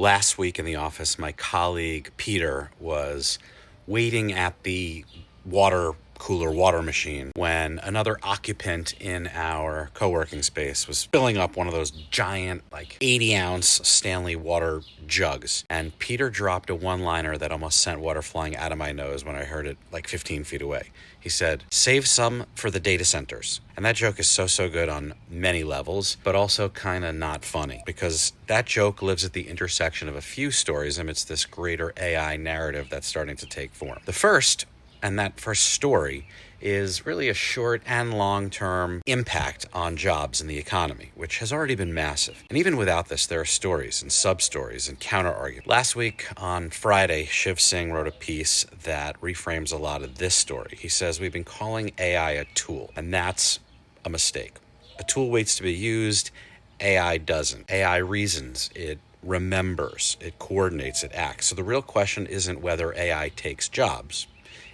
Last week in the office, my colleague Peter was waiting at the water cooler water machine when another occupant in our co-working space was filling up one of those giant 80-ounce Stanley water jugs, and Peter dropped a one-liner that almost sent water flying out of my nose when I heard it 15 feet away. He said, "Save some for the data centers." And that joke is so good on many levels, but also kind of not funny, because that joke lives at the intersection of a few stories amidst this greater AI narrative that's starting to take form. The first, and that first story, is really a short and long-term impact on jobs in the economy, which has already been massive. And even without this, there are stories and sub-stories and counter-arguments. Last week on Friday, Shiv Singh wrote a piece that reframes a lot of this story. He says, we've been calling AI a tool, and that's a mistake. A tool waits to be used, AI doesn't. AI reasons, it remembers, it coordinates, it acts. So the real question isn't whether AI takes jobs.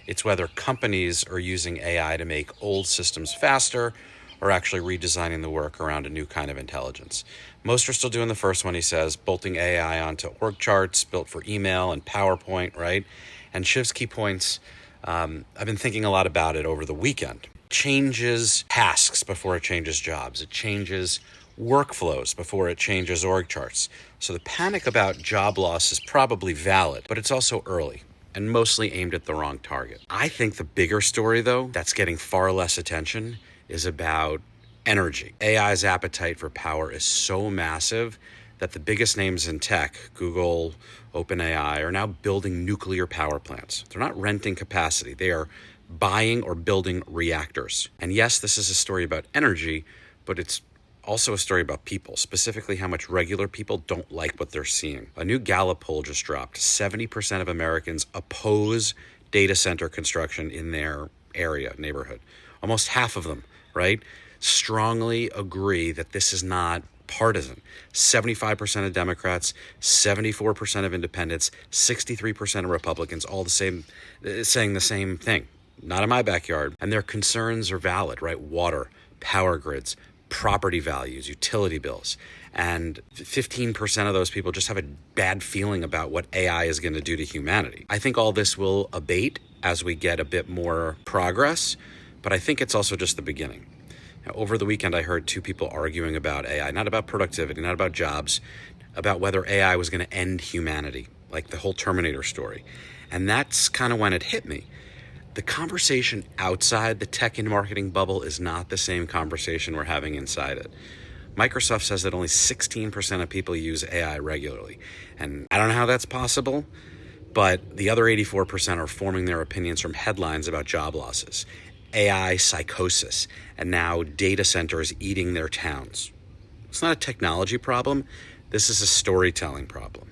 It's whether companies are using AI to make old systems faster or actually redesigning the work around a new kind of intelligence. Most are still doing the first one, he says, bolting AI onto org charts built for email and PowerPoint, right? And Shiv's key points, I've been thinking a lot about it over the weekend. Changes tasks before it changes jobs. It changes workflows before it changes org charts. So the panic about job loss is probably valid, but it's also early and mostly aimed at the wrong target. I think the bigger story, though, that's getting far less attention, is about energy. AI's appetite for power is so massive that the biggest names in tech, Google, OpenAI, are now building nuclear power plants. They're not renting capacity. They are buying or building reactors. And yes, this is a story about energy, but it's also a story about people, specifically how much regular people don't like what they're seeing. A new Gallup poll just dropped. 70% of Americans oppose data center construction in their area, neighborhood. Almost half of them, right, strongly agree that this is not partisan. 75% of Democrats, 74% of independents, 63% of Republicans, all the same, saying the same thing. Not in my backyard. And their concerns are valid, right? Water, power grids, property values, utility bills. And 15% of those people just have a bad feeling about what AI is going to do to humanity. I think all this will abate as we get a bit more progress, but I think it's also just the beginning. Now, over the weekend, I heard two people arguing about AI, not about productivity, not about jobs, about whether AI was going to end humanity, like the whole Terminator story. And that's kind of when it hit me. The conversation outside the tech and marketing bubble is not the same conversation we're having inside it. Microsoft says that only 16% of people use AI regularly. And I don't know how that's possible, but the other 84% are forming their opinions from headlines about job losses, AI psychosis, and now data centers eating their towns. It's not a technology problem. This is a storytelling problem.